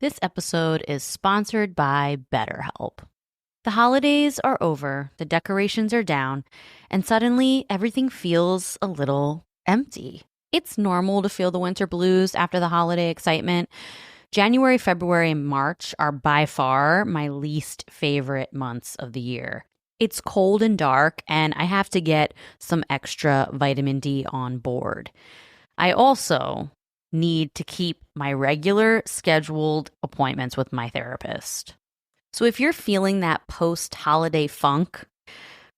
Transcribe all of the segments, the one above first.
This episode is sponsored by BetterHelp. The holidays are over, the decorations are down, and suddenly everything feels a little empty. It's normal to feel the winter blues after the holiday excitement. January, February, and March are by far my least favorite months of the year. It's cold and dark, and I have to get some extra vitamin D on board. I also need to keep my regular scheduled appointments with my therapist. So if you're feeling that post-holiday funk,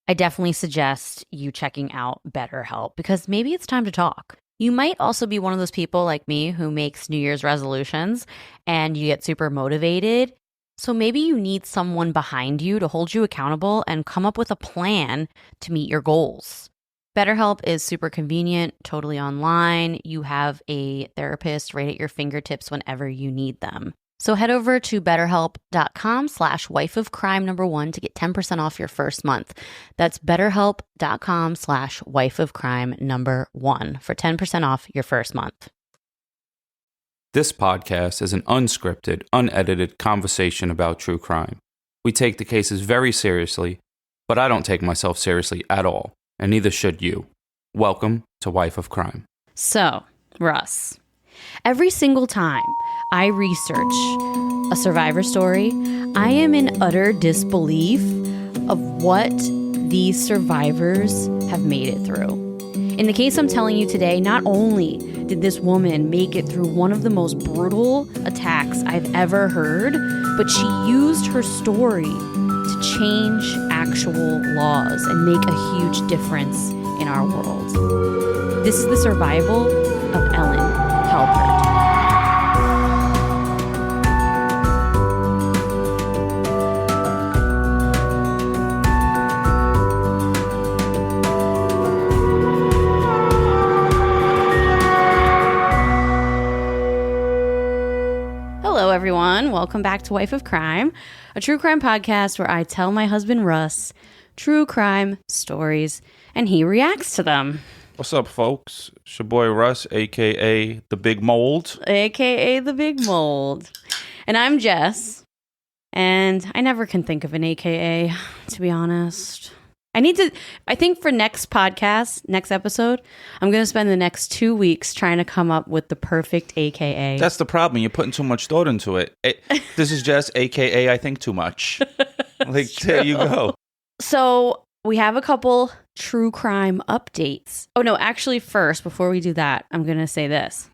I definitely suggest you checking out BetterHelp because maybe it's time to talk. You might also be one of those people like me who makes New Year's resolutions and you get super motivated. So maybe you need someone behind you to hold you accountable and come up with a plan to meet your goals. BetterHelp is super convenient, totally online. You have a therapist right at your fingertips whenever you need them. So head over to betterhelp.com/wifeofcrime1 to get 10% off your first month. That's betterhelp.com/wifeofcrime1 for 10% off your first month. This podcast is an unscripted, unedited conversation about true crime. We take the cases very seriously, but I don't take myself seriously at all. And neither should you. Welcome to Wife of Crime. So, Russ, every single time I research a survivor story, I am in utter disbelief of what these survivors have made it through. In the case I'm telling you today, not only did this woman make it through one of the most brutal attacks I've ever heard, but she used her story to change actual laws and make a huge difference in our world. This is the survival of Ellen Halbert. Hello, everyone. Welcome back to Wife of Crime, a true crime podcast where I tell my husband, Russ, true crime stories, and he reacts to them. What's up, folks? It's your boy Russ, a.k.a. the Big Mold. A.k.a. the Big Mold. And I'm Jess, and I never can think of an a.k.a., to be honest. I think for next episode, I'm going to spend the next 2 weeks trying to come up with the perfect AKA. That's the problem. You're putting too much thought into it. This is just AKA I think too much. Like, there you go. So we have a couple true crime updates. Oh, no, actually first, before we do that, I'm going to say this.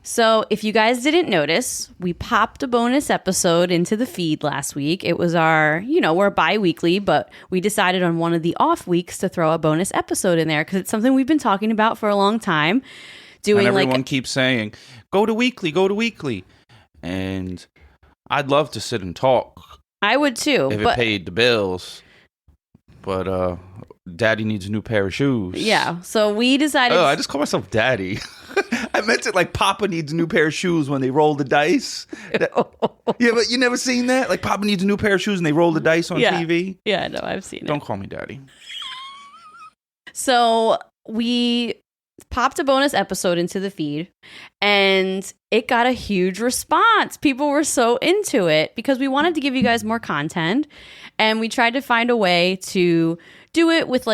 So if you guys didn't notice, we popped a bonus episode into the feed last week. It was we're bi-weekly, but we decided on one of the off weeks to throw a bonus episode in there because it's something we've been talking about for a long time. And everyone keeps saying, go to weekly. And I'd love to sit and talk. I would too. If it paid the bills. But Daddy needs a new pair of shoes. Yeah, so we decided... Oh, I just call myself Daddy. I meant it like Papa needs a new pair of shoes when they roll the dice. Yeah, but you never seen that? Like Papa needs a new pair of shoes and they roll the dice on TV? Yeah, no, I've seen it. Don't call me Daddy. So we popped a bonus episode into the feed and it got a huge response. People were so into it because we wanted to give you guys more content and we tried to find a way to do it with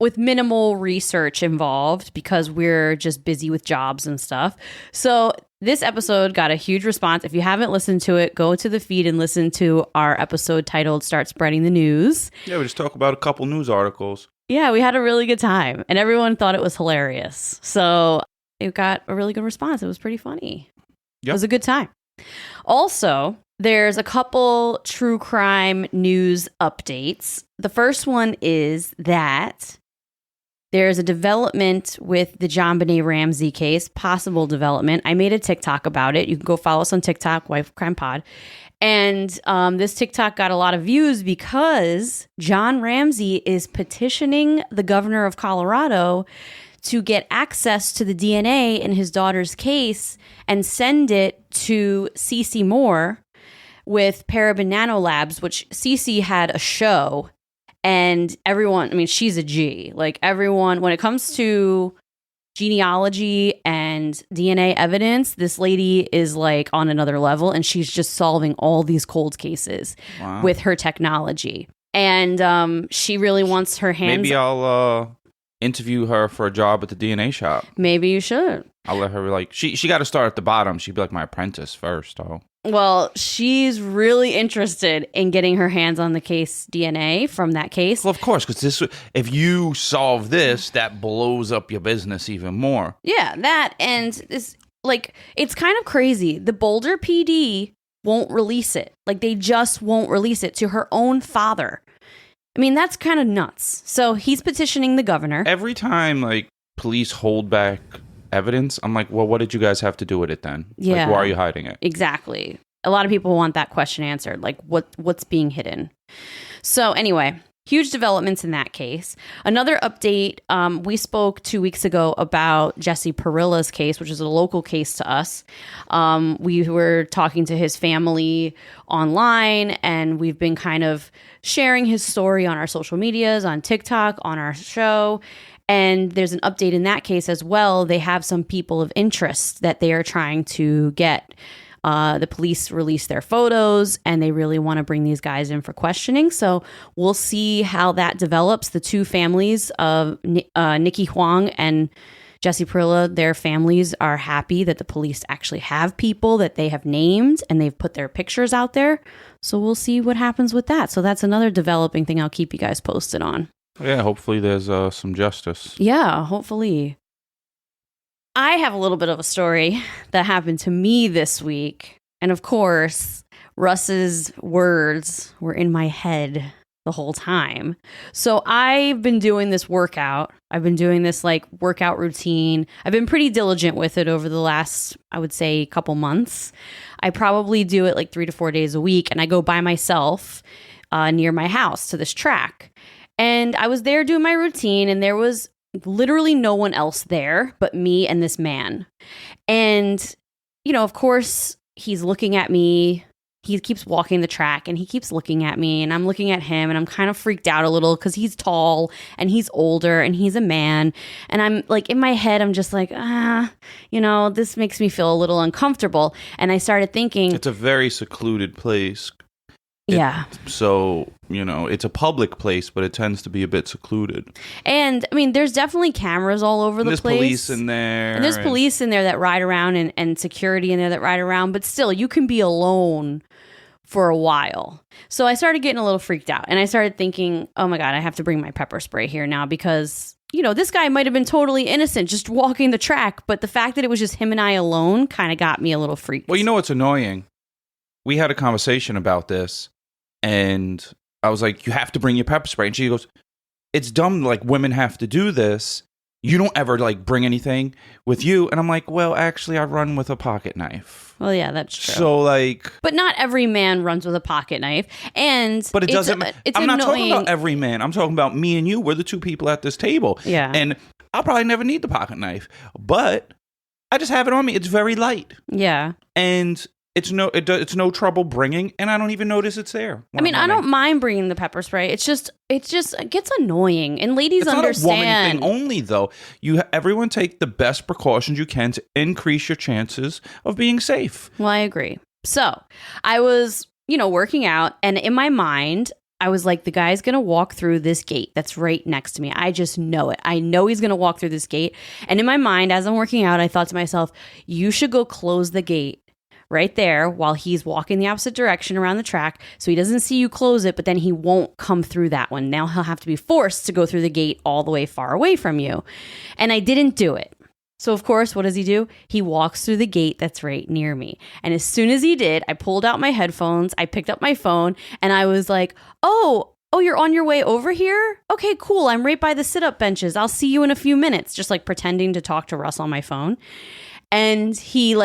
with minimal research involved because we're just busy with jobs and stuff. So this episode got a huge response. If you haven't listened to it, go to the feed and listen to our episode titled Start Spreading the News. Yeah, we just talk about a couple news articles. Yeah, we had a really good time and everyone thought it was hilarious. So it got a really good response. It was pretty funny. Yep. It was a good time. Also, there's a couple true crime news updates. The first one is that there's a development with the JonBenet Ramsey case, possible development. I made a TikTok about it. You can go follow us on TikTok, Wife of Crime Pod. And this TikTok got a lot of views because John Ramsey is petitioning the governor of Colorado to get access to the DNA in his daughter's case and send it to CeCe Moore with Paraben Nanolabs, which CeCe had a show. And everyone, I mean, she's a G. Like everyone, when it comes to genealogy and DNA evidence, this lady is like on another level, and she's just solving all these cold cases with her technology. And she really wants her hands. Maybe I'll interview her for a job at the DNA shop. Maybe you should. I'll let her, like, she got to start at the bottom. She'd be like my apprentice first, though. Well, she's really interested in getting her hands on the case DNA from that case. Well, of course, because if you solve this, that blows up your business even more. Yeah, that, and this, like, it's kind of crazy. The Boulder PD won't release it. Like, they just won't release it to her own father. I mean, that's kind of nuts. So he's petitioning the governor. Every time, like, police hold back evidence, I'm like, well, what did you guys have to do with it then? Yeah. Like, why are you hiding it? Exactly. A lot of people want that question answered. Like, what's being hidden? So anyway, huge developments in that case. Another update, we spoke 2 weeks ago about Jesse Perilla's case, which is a local case to us. We were talking to his family online, and we've been kind of sharing his story on our social medias, on TikTok, on our show. And there's an update in that case as well. They have some people of interest that they are trying to get. The police release their photos, and they really want to bring these guys in for questioning. So we'll see how that develops. The two families of Nikki Huang and Jesse Perilla, their families are happy that the police actually have people that they have named, and they've put their pictures out there. So we'll see what happens with that. So that's another developing thing I'll keep you guys posted on. Yeah, hopefully there's some justice. Yeah, hopefully. I have a little bit of a story that happened to me this week. And of course, Russ's words were in my head the whole time. So I've been doing this workout. I've been doing this like workout routine. I've been pretty diligent with it over the last, I would say, couple months. I probably do it like 3 to 4 days a week. And I go by myself near my house to this track. And I was there doing my routine, and there was literally no one else there but me and this man. And, you know, of course, he's looking at me. He keeps walking the track, and he keeps looking at me, and I'm looking at him, and I'm kind of freaked out a little because he's tall and he's older and he's a man. And I'm like, in my head, I'm just like, you know, this makes me feel a little uncomfortable. And I started thinking, it's a very secluded place. Yeah. So, you know, it's a public place, but it tends to be a bit secluded. And, I mean, there's definitely cameras all over the place. There's police in there. And there's police in there that ride around, and security in there that ride around. But still, you can be alone for a while. So I started getting a little freaked out. And I started thinking, oh, my God, I have to bring my pepper spray here now because, you know, this guy might have been totally innocent just walking the track. But the fact that it was just him and I alone kind of got me a little freaked. Well, you know what's annoying? We had a conversation about this. And I was like, you have to bring your pepper spray. And she goes, it's dumb, like, women have to do this. You don't ever, like, bring anything with you. And I'm like, well, actually, I run with a pocket knife. Well, yeah, that's true. So, like... But not every man runs with a pocket knife. But it doesn't... I'm not talking about every man. I'm talking about me and you. We're the two people at this table. Yeah. And I'll probably never need the pocket knife. But I just have it on me. It's very light. Yeah. And... It's no trouble bringing, and I don't even notice it's there. I mean, I don't mind bringing the pepper spray. It gets annoying, and ladies understand. It's not a woman thing only, though. Everyone take the best precautions you can to increase your chances of being safe. Well, I agree. So I was, working out, and in my mind, I was like, the guy's going to walk through this gate that's right next to me. I just know it. I know he's going to walk through this gate. And in my mind, as I'm working out, I thought to myself, you should go close the gate right there while he's walking the opposite direction around the track so he doesn't see you close it, but then he won't come through that one. Now he'll have to be forced to go through the gate all the way far away from you. And I didn't do it. So of course, what does he do? He walks through the gate that's right near me. And as soon as he did, I pulled out my headphones, I picked up my phone, and I was like, oh, you're on your way over here? Okay, cool. I'm right by the sit-up benches. I'll see you in a few minutes. Just like pretending to talk to Russ on my phone. And he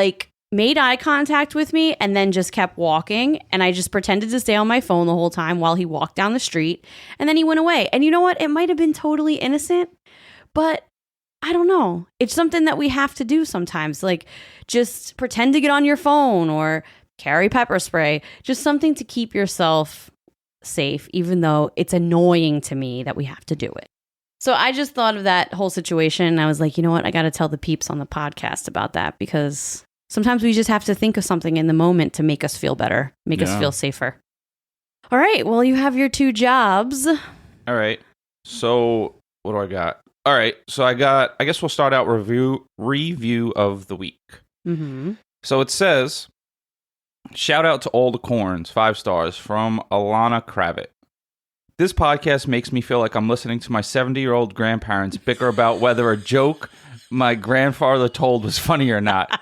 made eye contact with me and then just kept walking. And I just pretended to stay on my phone the whole time while he walked down the street. And then he went away. And you know what? It might have been totally innocent, but I don't know. It's something that we have to do sometimes. Like, just pretend to get on your phone or carry pepper spray. Just something to keep yourself safe, even though it's annoying to me that we have to do it. So I just thought of that whole situation. And I was like, you know what? I got to tell the peeps on the podcast about that because sometimes we just have to think of something in the moment to make us feel better, make us feel safer. All right. Well, you have your 2 jobs. All right. So what do I got? All right. So I guess we'll start out review of the week. Mm-hmm. So it says, shout out to all the corns, 5 stars from Alana Kravitz. This podcast makes me feel like I'm listening to my 70-year-old grandparents bicker about whether a joke my grandfather told was funny or not.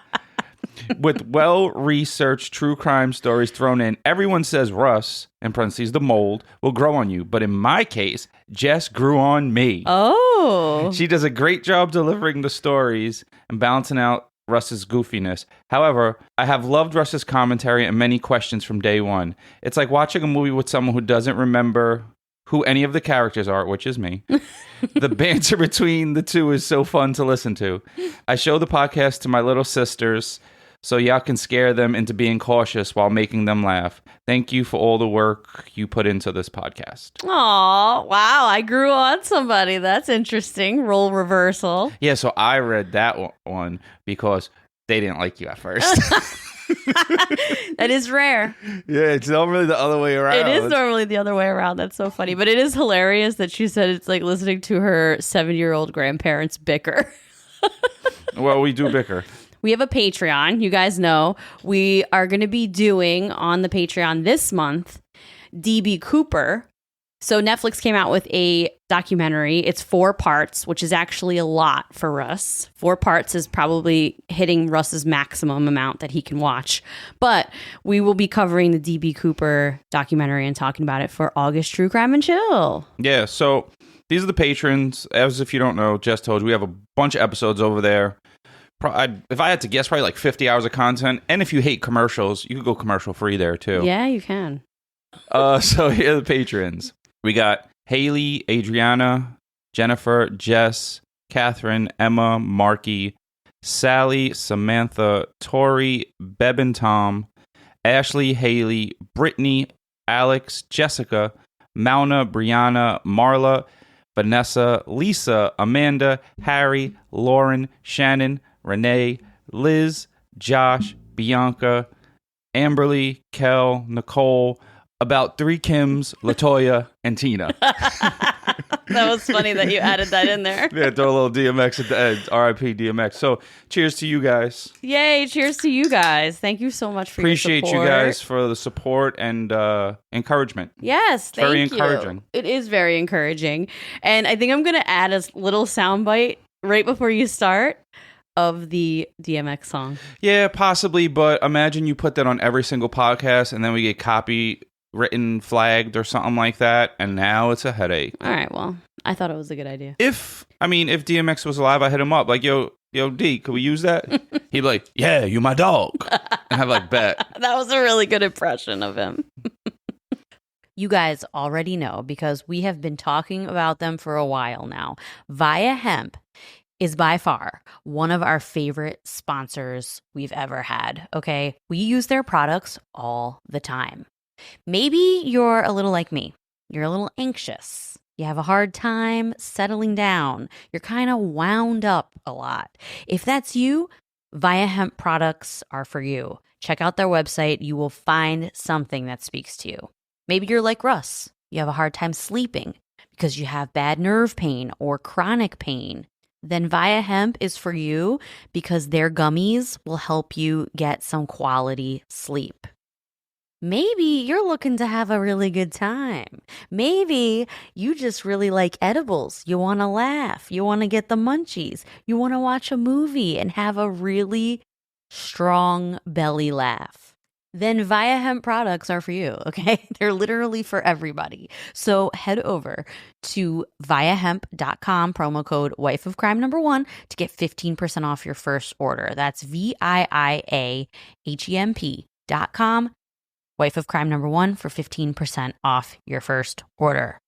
With well-researched true crime stories thrown in, everyone says Russ, in parentheses, the mold, will grow on you. But in my case, Jess grew on me. Oh. She does a great job delivering the stories and balancing out Russ's goofiness. However, I have loved Russ's commentary and many questions from day one. It's like watching a movie with someone who doesn't remember who any of the characters are, which is me. The banter between the two is so fun to listen to. I show the podcast to my little sisters so y'all can scare them into being cautious while making them laugh. Thank you for all the work you put into this podcast. Aw, wow. I grew on somebody. That's interesting. Role reversal. Yeah, so I read that one because they didn't like you at first. That is rare. Yeah, it's normally the other way around. It is normally the other way around. That's so funny. But it is hilarious that she said it's like listening to her 7-year-old grandparents bicker. Well, we do bicker. We have a Patreon. You guys know we are going to be doing on the Patreon this month, DB Cooper. So Netflix came out with a documentary. It's 4 parts, which is actually a lot for Russ. 4 parts is probably hitting Russ's maximum amount that he can watch. But we will be covering the DB Cooper documentary and talking about it for August True Crime and Chill. Yeah, so these are the patrons. As if you don't know, Jess told you, we have a bunch of episodes over there. If I had to guess, probably like 50 hours of content. And if you hate commercials, you could go commercial free there too. Yeah, you can. So here are the patrons. We got Haley, Adriana, Jennifer, Jess, Catherine, Emma, Marky, Sally, Samantha, Tori, Beb and Tom, Ashley, Haley, Brittany, Alex, Jessica, Mauna, Brianna, Marla, Vanessa, Lisa, Amanda, Harry, Lauren, Shannon, Renee, Liz, Josh, Bianca, Amberly, Kel, Nicole, about 3 Kims, Latoya, and Tina. That was funny that you added that in there. Yeah, throw a little DMX at the end. RIP DMX. So cheers to you guys. Yay, cheers to you guys. Thank you so much for Appreciate your support. you guys for the support and encouragement. Yes, it's very encouraging. It is very encouraging. And I think I'm going to add a little soundbite right before you start of the DMX song. Yeah, possibly, but imagine you put that on every single podcast and then we get copywritten, flagged or something like that, and now it's a headache. All right, well, I thought it was a good idea. If DMX was alive, I hit him up like, yo, D, could we use that? He'd be like, yeah, you my dog. And I'd like, bet. That was a really good impression of him. You guys already know because we have been talking about them for a while now. Via Hemp is by far one of our favorite sponsors we've ever had, okay? We use their products all the time. Maybe you're a little like me. You're a little anxious. You have a hard time settling down. You're kind of wound up a lot. If that's you, Via Hemp products are for you. Check out their website. You will find something that speaks to you. Maybe you're like Russ. You have a hard time sleeping because you have bad nerve pain or chronic pain. Then Via Hemp is for you because their gummies will help you get some quality sleep. Maybe you're looking to have a really good time. Maybe you just really like edibles. You want to laugh. You want to get the munchies. You want to watch a movie and have a really strong belly laugh. Then Via Hemp products are for you, okay? They're literally for everybody. So head over to viahemp.com, promo code wifeofcrime1 to get 15% off your first order. That's viahemp.com, wifeofcrime1 for 15% off your first order.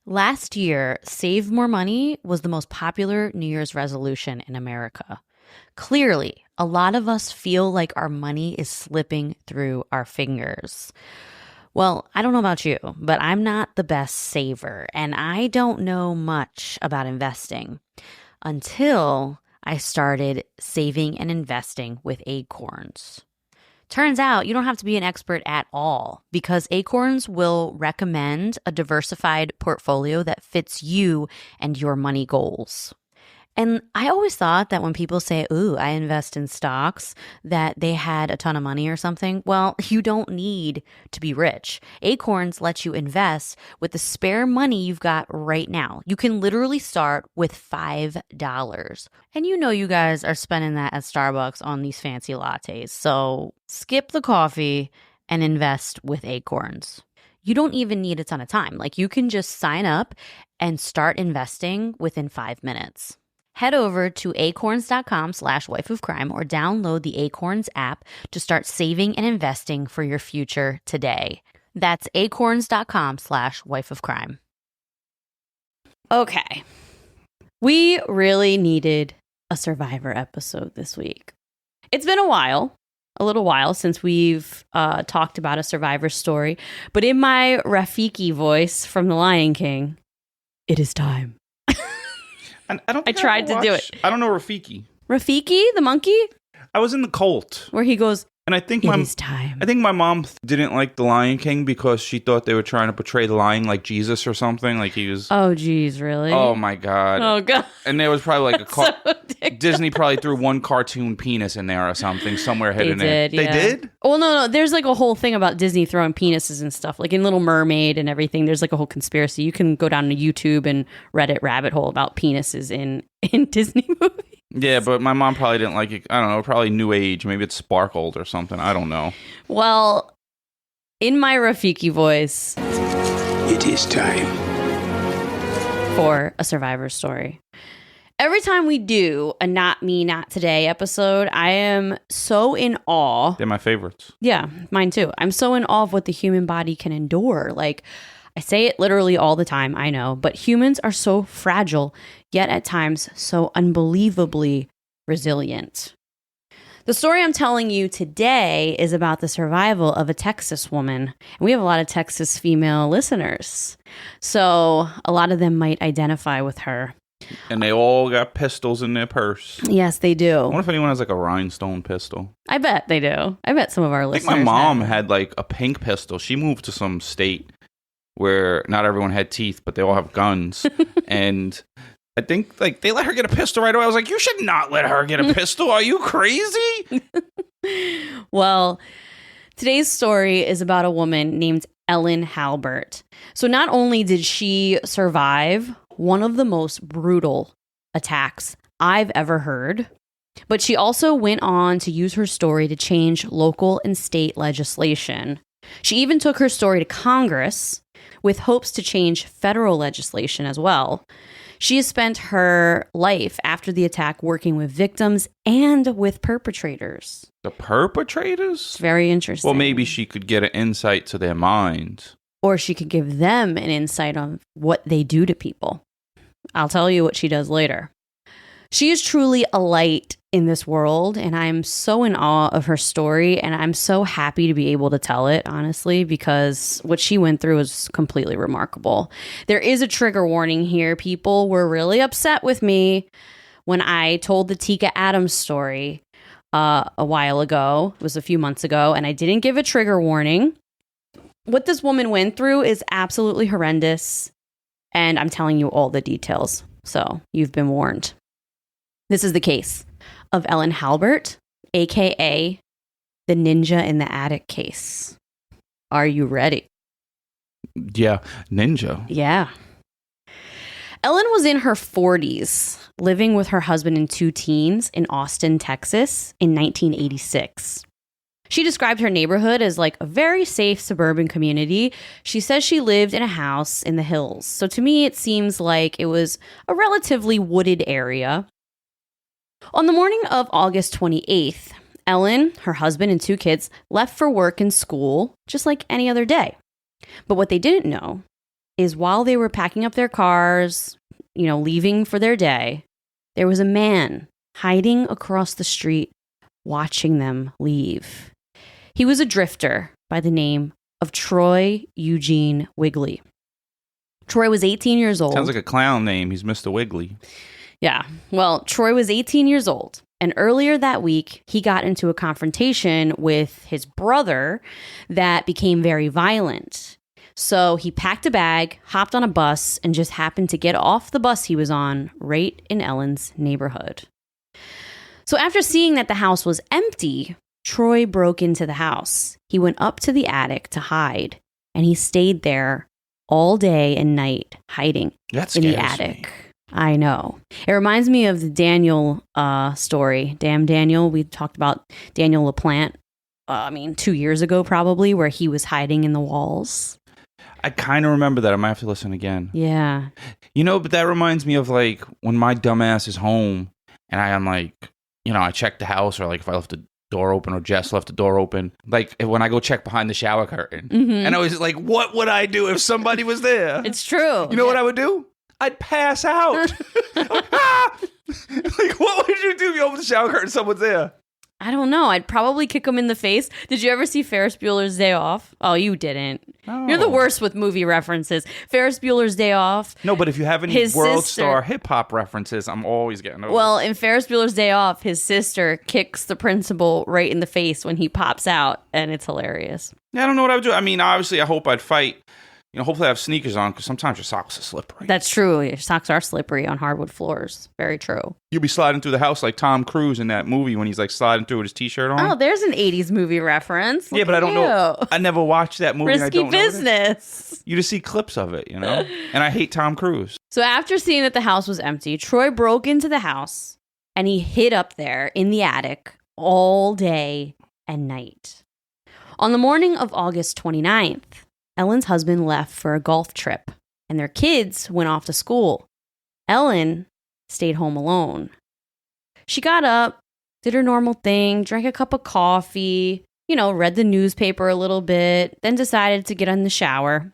Last year, Save More Money was the most popular New Year's resolution in America. Clearly, a lot of us feel like our money is slipping through our fingers. Well, I don't know about you, but I'm not the best saver, and I don't know much about investing until I started saving and investing with Acorns. Turns out you don't have to be an expert at all because Acorns will recommend a diversified portfolio that fits you and your money goals. And I always thought that when people say, ooh, I invest in stocks, that they had a ton of money or something. Well, you don't need to be rich. Acorns lets you invest with the spare money you've got right now. You can literally start with $5. And you know you guys are spending that at Starbucks on these fancy lattes. So skip the coffee and invest with Acorns. You don't even need a ton of time. Like you can just sign up and start investing within 5 minutes. Head over to acorns.com/wifeofcrime or download the Acorns app to start saving and investing for your future today. That's acorns.com/wifeofcrime. Okay. We really needed a Survivor episode this week. It's been a little while since we've talked about a Survivor story, but in my Rafiki voice from The Lion King, it is time. I tried to do it. I don't know Rafiki. Rafiki, the monkey? I was in the cult. Where he goes, and I think it is time. I think my mom didn't like The Lion King because she thought they were trying to portray the lion like Jesus or something. Like he was... Oh, geez, really? Oh, my God. Oh, God. And there was probably like a... Disney probably threw one cartoon penis in there or something somewhere hidden in. They did? Well, no. There's like a whole thing about Disney throwing penises and stuff. Like in Little Mermaid and everything, there's like a whole conspiracy. You can go down to YouTube and Reddit rabbit hole about penises in Disney movies. Yeah, but my mom probably didn't like it. I don't know, probably New Age. Maybe it sparkled or something. I don't know. Well, in my Rafiki voice, it is time for a Survivor story. Every time we do a Not Me, Not Today episode, I am so in awe. They're my favorites. Yeah, mine too. I'm so in awe of what the human body can endure. Like, I say it literally all the time, I know, but humans are so fragile, yet at times so unbelievably resilient. The story I'm telling you today is about the survival of a Texas woman. And we have a lot of Texas female listeners, so a lot of them might identify with her. And they all got pistols in their purse. Yes, they do. I wonder if anyone has like a rhinestone pistol. I bet they do. I bet some of our listeners. I think my mom had like a pink pistol. She moved to some state where not everyone had teeth, but they all have guns. And I think like they let her get a pistol right away. I was like, you should not let her get a pistol. Are you crazy? Well, today's story is about a woman named Ellen Halbert. So not only did she survive one of the most brutal attacks I've ever heard, but she also went on to use her story to change local and state legislation. She even took her story to Congress with hopes to change federal legislation as well. She has spent her life after the attack working with victims and with perpetrators. The perpetrators? It's very interesting. Well, maybe she could get an insight to their minds. Or she could give them an insight on what they do to people. I'll tell you what she does later. She is truly a light in this world, and I'm so in awe of her story, and I'm so happy to be able to tell it, honestly, because what she went through is completely remarkable. There is a trigger warning here. People were really upset with me when I told the Tika Adams story a while ago. It was a few months ago, and I didn't give a trigger warning. What this woman went through is absolutely horrendous, and I'm telling you all the details, so you've been warned. This is the case of Ellen Halbert, a.k.a. the Ninja in the Attic case. Are you ready? Yeah, ninja. Yeah. Ellen was in her 40s, living with her husband and 2 teens in Austin, Texas in 1986. She described her neighborhood as like a very safe suburban community. She says she lived in a house in the hills. So to me, it seems like it was a relatively wooded area. On the morning of August 28th, Ellen, her husband, and 2 kids left for work and school just like any other day. But what they didn't know is while they were packing up their cars, leaving for their day, there was a man hiding across the street watching them leave. He was a drifter by the name of Troy Eugene Wigley. Troy was 18 years old. Sounds like a clown name. He's Mr. Wiggly. Yeah. Well, Troy was 18 years old. And earlier that week, he got into a confrontation with his brother that became very violent. So he packed a bag, hopped on a bus, and just happened to get off the bus he was on right in Ellen's neighborhood. So after seeing that the house was empty, Troy broke into the house. He went up to the attic to hide, and he stayed there all day and night, hiding in the attic. Me. I know. It reminds me of the Daniel story. Damn Daniel. We talked about Daniel LaPlante, 2 years ago probably, where he was hiding in the walls. I kind of remember that. I might have to listen again. Yeah. But that reminds me of like when my dumbass is home and I am like, I check the house, or like if I left the door open or Jess left the door open. Like when I go check behind the shower curtain. Mm-hmm. And I was like, what would I do if somebody was there? It's true. You know what I would do? I'd pass out. Like, what would you do if you open the shower curtain and someone's there? I don't know. I'd probably kick him in the face. Did you ever see Ferris Bueller's Day Off? Oh, you didn't. No. You're the worst with movie references. Ferris Bueller's Day Off. No, but if you have any world star hip-hop references, I'm always getting over. Well, in Ferris Bueller's Day Off, his sister kicks the principal right in the face when he pops out, and it's hilarious. Yeah, I don't know what I would do. I mean, obviously, I hope I'd fight. Hopefully I have sneakers on, because sometimes your socks are slippery. That's true. Your socks are slippery on hardwood floors. Very true. You'll be sliding through the house like Tom Cruise in that movie when he's like sliding through with his t-shirt on. Oh, there's an 80s movie reference. Yeah, but I don't know. I never watched that movie. Risky business. You just see clips of it, And I hate Tom Cruise. So after seeing that the house was empty, Troy broke into the house and he hid up there in the attic all day and night. On the morning of August 29th, Ellen's husband left for a golf trip, and their kids went off to school. Ellen stayed home alone. She got up, did her normal thing, drank a cup of coffee, read the newspaper a little bit, then decided to get in the shower.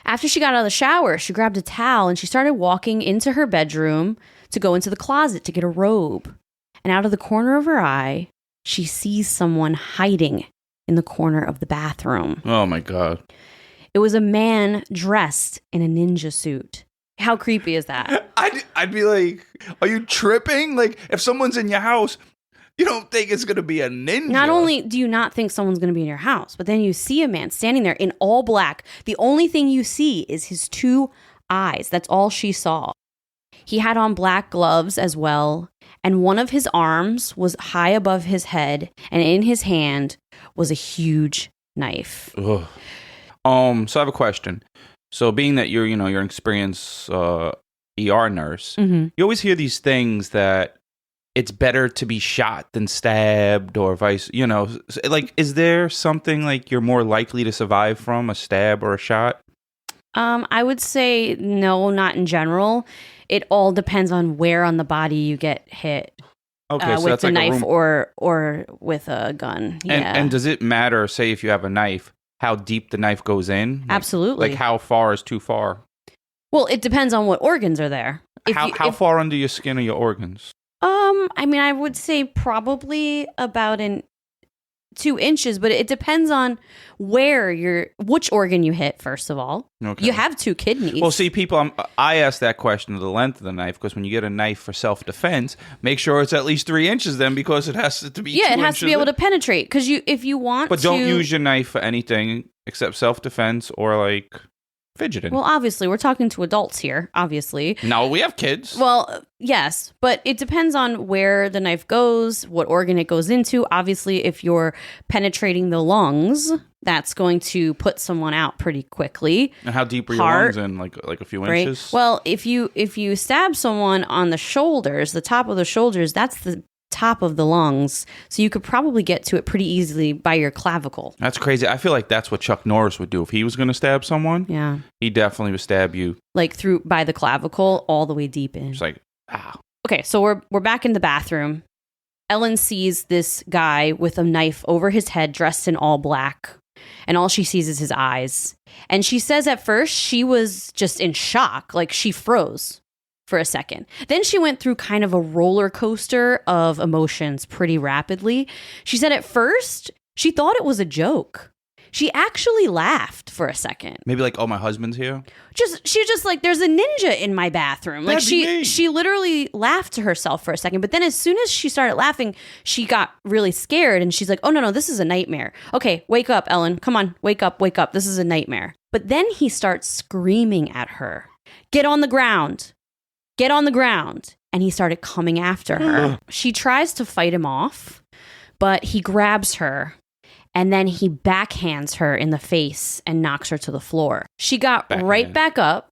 After she got out of the shower, she grabbed a towel and she started walking into her bedroom to go into the closet to get a robe. And out of the corner of her eye, she sees someone hiding in the corner of the bathroom. Oh my God. It was a man dressed in a ninja suit. How creepy is that? I'd be like, are you tripping? Like, if someone's in your house, you don't think it's going to be a ninja. Not only do you not think someone's going to be in your house, but then you see a man standing there in all black. The only thing you see is his two eyes. That's all she saw. He had on black gloves as well, and one of his arms was high above his head, and in his hand was a huge knife. Ugh. So I have a question. So being that you're an experienced ER nurse, you always hear these things that it's better to be shot than stabbed, or vice. Like, is there something like you're more likely to survive from, a stab or a shot? I would say no, not in general. It all depends on where on the body you get hit. Okay, so with that's a like knife or with a gun. Yeah. And does it matter, say, if you have a knife, how deep the knife goes in? Absolutely. Like how far is too far? Well, it depends on what organs are there. How far under your skin are your organs? I would say probably about 2 inches, but it depends on which organ you hit, first of all. Okay. You have 2 kidneys. Well, see, people, I asked that question of the length of the knife, because when you get a knife for self-defense, make sure it's at least 3 inches then, because it has to be 2 inches. Yeah, it has to be able to penetrate, because if you want But don't use your knife for anything except self-defense or like fidgeting. Well, obviously, we're talking to adults here, obviously. No, we have kids. Well, yes, but it depends on where the knife goes, what organ it goes into. Obviously, if you're penetrating the lungs, that's going to put someone out pretty quickly. And how deep are your lungs in? Like a few inches? Well, if you stab someone on the shoulders, the top of the shoulders, that's the top of the lungs, so you could probably get to it pretty easily by your clavicle. That's crazy. I feel like that's what Chuck Norris would do if he was going to stab someone. Yeah, he definitely would stab you like through by the clavicle all the way deep in. It's like, ah. Okay, so we're back in the bathroom. Ellen sees this guy with a knife over his head, dressed in all black, and all she sees is his eyes. And she says at first she was just in shock, like she froze for a second. Then she went through kind of a roller coaster of emotions pretty rapidly. She said at first she thought it was a joke. She actually laughed for a second. Maybe like, oh, my husband's here? She was just like, there's a ninja in my bathroom. Like That'd be me. she literally laughed to herself for a second. But then as soon as she started laughing, she got really scared. And she's like, oh, no, this is a nightmare. Okay, wake up, Ellen. Come on, wake up. This is a nightmare. But then he starts screaming at her. Get on the ground. Get on the ground. And he started coming after her. She tries to fight him off, but he grabs her. And then he backhands her in the face and knocks her to the floor. She got right back up,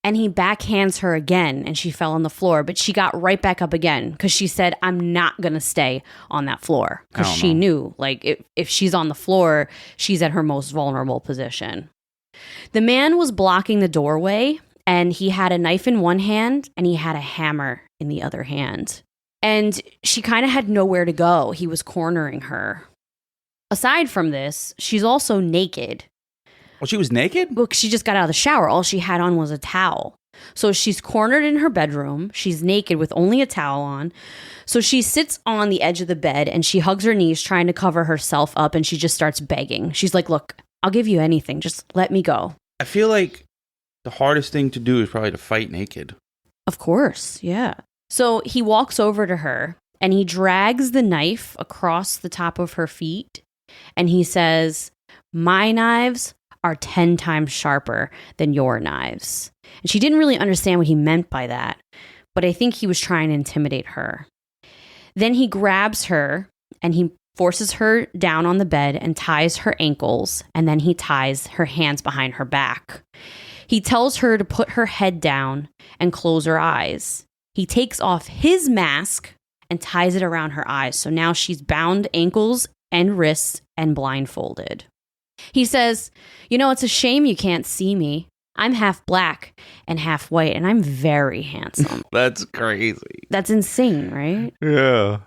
and he backhands her again, and she fell on the floor. But she got right back up again because she said, I'm not going to stay on that floor. Because she knew, like, if she's on the floor, she's at her most vulnerable position. The man was blocking the doorway, and he had a knife in one hand, and he had a hammer in the other hand. And she kind of had nowhere to go. He was cornering her. Aside from this, she's also naked. Well, she was naked? Look, she just got out of the shower. All she had on was a towel. So she's cornered in her bedroom. She's naked with only a towel on. So she sits on the edge of the bed and she hugs her knees trying to cover herself up, and she just starts begging. She's like, look, I'll give you anything. Just let me go. I feel like the hardest thing to do is probably to fight naked. Of course, yeah. So he walks over to her and he drags the knife across the top of her feet. And he says, my knives are 10 times sharper than your knives. And she didn't really understand what he meant by that, but I think he was trying to intimidate her. Then he grabs her and he forces her down on the bed and ties her ankles, and then he ties her hands behind her back. He tells her to put her head down and close her eyes. He takes off his mask and ties it around her eyes. So now she's bound ankles and wrists and blindfolded. He says, it's a shame you can't see me. I'm half black and half white, and I'm very handsome. That's crazy. That's insane, right? Yeah.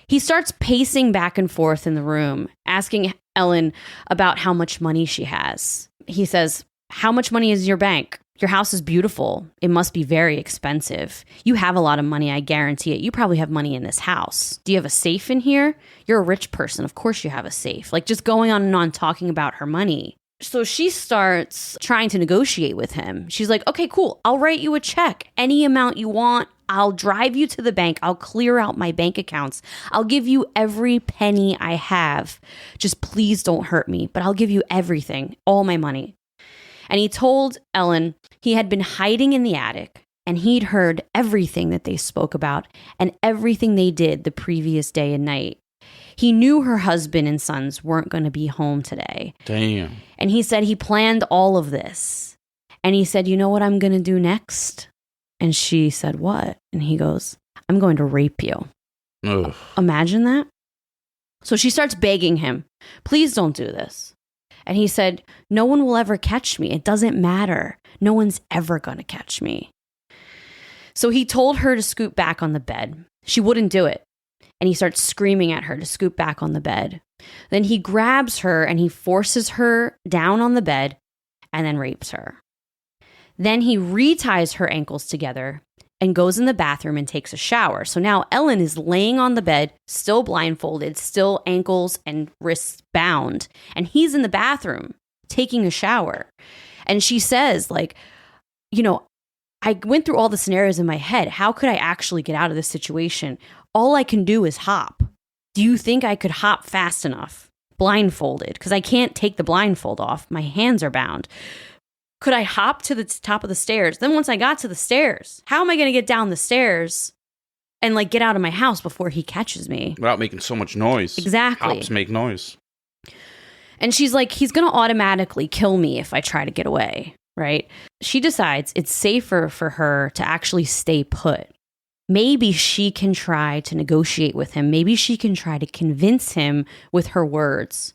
He starts pacing back and forth in the room, asking Ellen about how much money she has. He says, how much money is in your bank? Your house is beautiful. It must be very expensive. You have a lot of money, I guarantee it. You probably have money in this house. Do you have a safe in here? You're a rich person. Of course you have a safe. Like, just going on and on talking about her money. So she starts trying to negotiate with him. She's like, okay, cool. I'll write you a check. Any amount you want. I'll drive you to the bank. I'll clear out my bank accounts. I'll give you every penny I have. Just please don't hurt me. But I'll give you everything, all my money. And he told Ellen he had been hiding in the attic and he'd heard everything that they spoke about and everything they did the previous day and night. He knew her husband and sons weren't going to be home today. Damn. And he said he planned all of this. And he said, you know what I'm going to do next? And she said, what? And he goes, I'm going to rape you. Ugh. Imagine that. So she starts begging him, please don't do this. And he said, no one will ever catch me. It doesn't matter. No one's ever going to catch me. So he told her to scoot back on the bed. She wouldn't do it. And he starts screaming at her to scoot back on the bed. Then he grabs her and he forces her down on the bed and then rapes her. Then he reties her ankles together and goes in the bathroom and takes a shower. So now Ellen is laying on the bed, still blindfolded, still ankles and wrists bound. And he's in the bathroom taking a shower. And she says, like, I went through all the scenarios in my head. How could I actually get out of this situation? All I can do is hop. Do you think I could hop fast enough? Blindfolded, because I can't take the blindfold off. My hands are bound. Could I hop to the top of the stairs? Then once I got to the stairs, how am I going to get down the stairs and get out of my house before he catches me? Without making so much noise. Exactly. Hops make noise. And she's like, he's going to automatically kill me if I try to get away, right? She decides it's safer for her to actually stay put. Maybe she can try to negotiate with him. Maybe she can try to convince him with her words.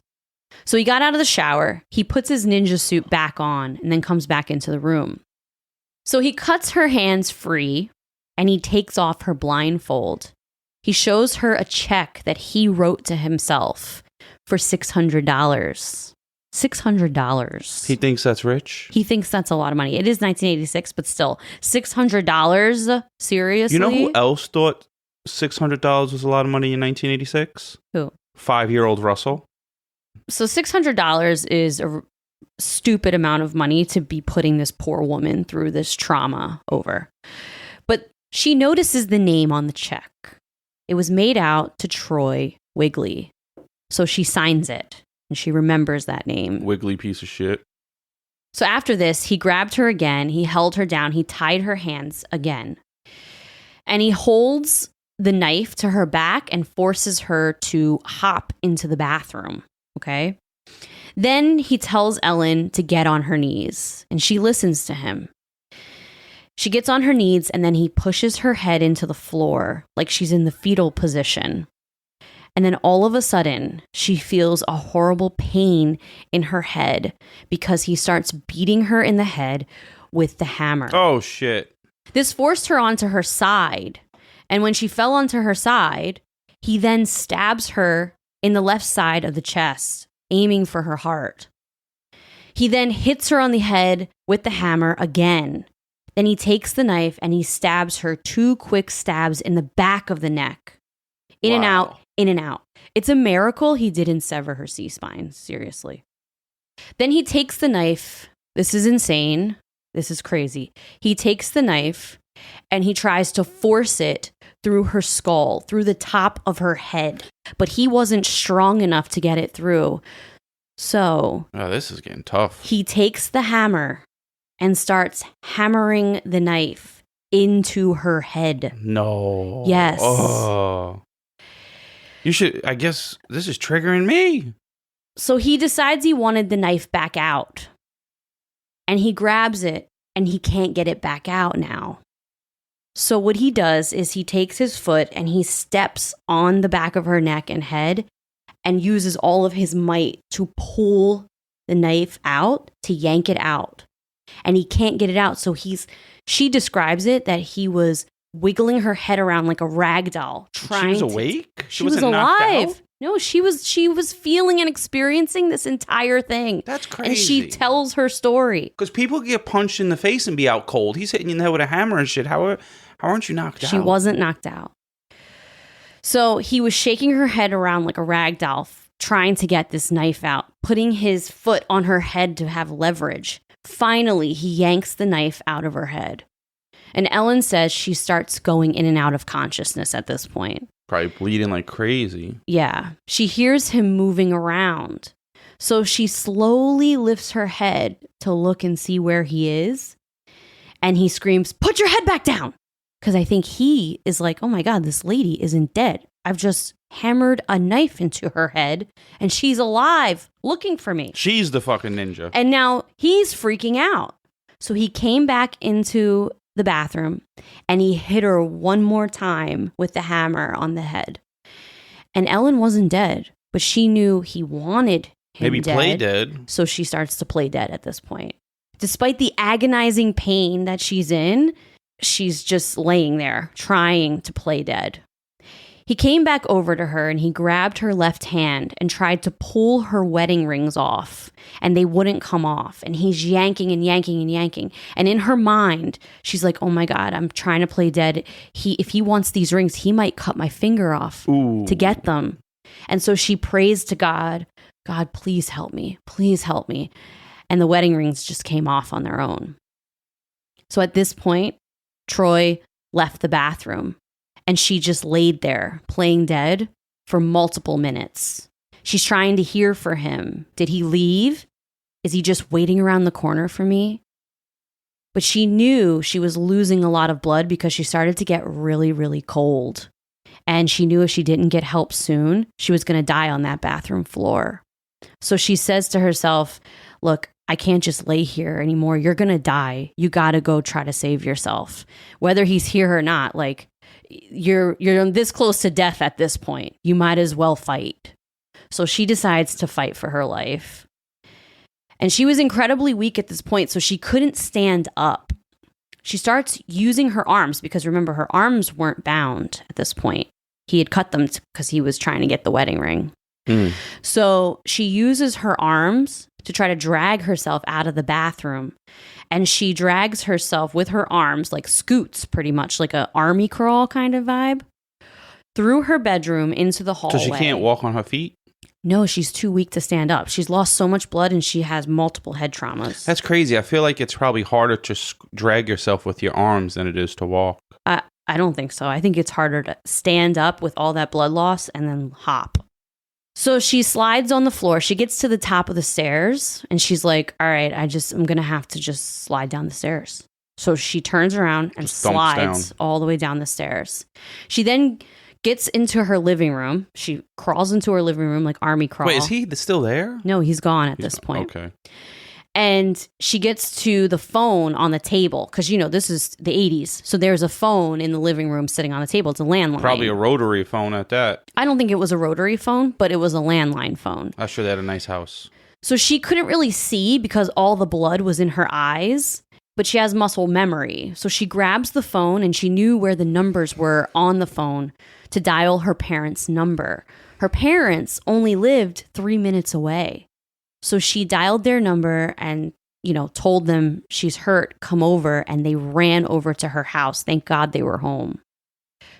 So he got out of the shower, he puts his ninja suit back on, and then comes back into the room. So he cuts her hands free, and he takes off her blindfold. He shows her a check that he wrote to himself for $600. $600. He thinks that's rich? He thinks that's a lot of money. It is 1986, but still, $600? Seriously? You know who else thought $600 was a lot of money in 1986? Who? 5-year-old Russell. So $600 is a stupid amount of money to be putting this poor woman through this trauma over. But she notices the name on the check. It was made out to Troy Wiggly. So she signs it and she remembers that name. Wiggly piece of shit. So after this, he grabbed her again. He held her down. He tied her hands again. And he holds the knife to her back and forces her to hop into the bathroom. Okay. Then he tells Ellen to get on her knees, and she listens to him. She gets on her knees, and then he pushes her head into the floor like she's in the fetal position. And then all of a sudden, she feels a horrible pain in her head because he starts beating her in the head with the hammer. Oh, shit. This forced her onto her side. And when she fell onto her side, he then stabs her in the left side of the chest, aiming for her heart. He then hits her on the head with the hammer again. Then he takes the knife and he stabs her 2 quick stabs in the back of the neck. In and out, in and out. It's a miracle he didn't sever her C-spine, seriously. Then he takes the knife. This is insane. This is crazy. He takes the knife and he tries to force it through her skull, through the top of her head. But he wasn't strong enough to get it through. So... Oh, this is getting tough. He takes the hammer and starts hammering the knife into her head. No. Yes. Oh. You should... I guess this is triggering me. So he decides he wanted the knife back out. And he grabs it and he can't get it back out now. So what he does is he takes his foot and he steps on the back of her neck and head and uses all of his might to pull the knife out, to yank it out. And he can't get it out. So she describes it that he was wiggling her head around like a rag doll. She was awake? She was alive. No, she was feeling and experiencing this entire thing. That's crazy. And she tells her story. Because people get punched in the face and be out cold. He's hitting you in the head with a hammer and shit. How aren't you knocked out? She wasn't knocked out. So he was shaking her head around like a rag doll, trying to get this knife out, putting his foot on her head to have leverage. Finally, he yanks the knife out of her head. And Ellen says she starts going in and out of consciousness at this point. Probably bleeding like crazy. Yeah. She hears him moving around. So she slowly lifts her head to look and see where he is. And he screams, "Put your head back down!" Because I think he is like, oh my God, this lady isn't dead. I've just hammered a knife into her head and she's alive looking for me. She's the fucking ninja. And now he's freaking out. So he came back into the bathroom and he hit her one more time with the hammer on the head. And Ellen wasn't dead, but she knew he wanted him Maybe dead. play dead. So she starts to play dead at this point. Despite the agonizing pain that she's in, she's just laying there trying to play dead. He came back over to her and he grabbed her left hand and tried to pull her wedding rings off, and they wouldn't come off. And he's yanking and yanking and yanking. And in her mind, she's like, oh my God, I'm trying to play dead. If he wants these rings, he might cut my finger off to get them. And so she prays to God, God, please help me. Please help me. And the wedding rings just came off on their own. So at this point, Troy left the bathroom. And she just laid there, playing dead, for multiple minutes. She's trying to hear for him. Did he leave? Is he just waiting around the corner for me? But she knew she was losing a lot of blood because she started to get really, really cold. And she knew if she didn't get help soon, she was going to die on that bathroom floor. So she says to herself, look, I can't just lay here anymore. You're going to die. You got to go try to save yourself. Whether he's here or not, like, you're this close to death at this point. You might as well fight. So she decides to fight for her life. And she was incredibly weak at this point, so she couldn't stand up. She starts using her arms because, remember, her arms weren't bound at this point. He had cut them because he was trying to get the wedding ring. So she uses her arms to try to drag herself out of the bathroom. And she drags herself with her arms, like scoots pretty much, like an army crawl kind of vibe, through her bedroom into the hallway. So she can't walk on her feet? No, she's too weak to stand up. She's lost so much blood and she has multiple head traumas. That's crazy. I feel like it's probably harder to drag yourself with your arms than it is to walk. I don't think so. I think it's harder to stand up with all that blood loss and then hop. So she slides on the floor. She gets to the top of the stairs and she's like, all right, I'm going to have to just slide down the stairs. So she turns around and slides all the way down the stairs. She then gets into her living room. She crawls into her living room like army crawl. Wait, is he still there? No, he's gone at this point. Okay. And she gets to the phone on the table because, this is the 80s. So there's a phone in the living room sitting on the table. It's a landline. Probably a rotary phone at that. I don't think it was a rotary phone, but it was a landline phone. I'm sure they had a nice house. So she couldn't really see because all the blood was in her eyes, but she has muscle memory. So she grabs the phone and she knew where the numbers were on the phone to dial her parents' number. Her parents only lived 3 minutes away. So she dialed their number and, told them she's hurt, come over, and they ran over to her house. Thank God they were home.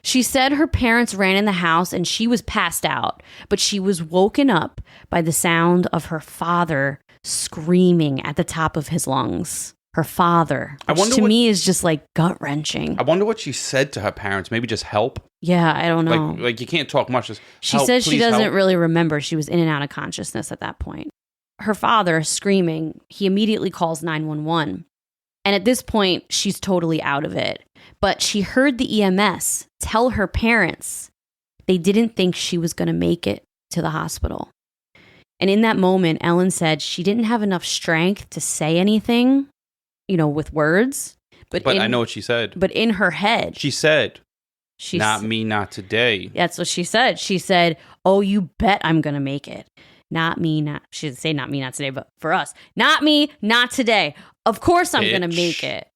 She said her parents ran in the house and she was passed out, but she was woken up by the sound of her father screaming at the top of his lungs. Her father, which to me is just like gut-wrenching. I wonder what she said to her parents. Maybe just help? Yeah, I don't know. Like you can't talk much. She says she doesn't really remember. She was in and out of consciousness at that point. Her father screaming, he immediately calls 911. And at this point, she's totally out of it. But she heard the EMS tell her parents they didn't think she was going to make it to the hospital. And in that moment, Ellen said she didn't have enough strength to say anything, with words. But I know what she said. But in her head. She said, not me, not today. That's what she said. She said, oh, you bet I'm going to make it. Not me, she didn't say not me, not today, but for us. Not me, not today. Of course I'm going to make it.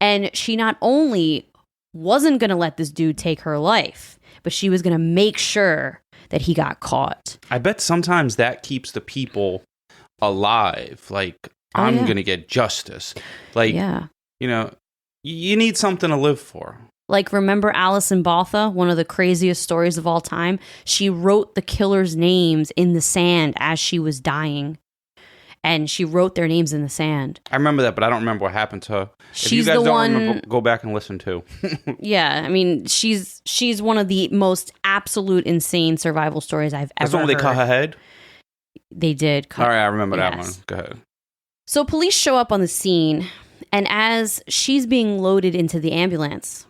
And she not only wasn't going to let this dude take her life, but she was going to make sure that he got caught. I bet sometimes that keeps the people alive. Like, I'm going to get justice. Like, you need something to live for. Like, remember Alison Botha, one of the craziest stories of all time? She wrote the killer's names in the sand as she was dying. And she wrote their names in the sand. I remember that, but I don't remember what happened to her. She's if you guys the don't one. Remember, go back and listen to. Yeah, I mean, she's one of the most absolute insane survival stories I've ever heard. That's the one where they cut her head? They did cut. All right, I remember that one. Go ahead. So police show up on the scene, and as she's being loaded into the ambulance,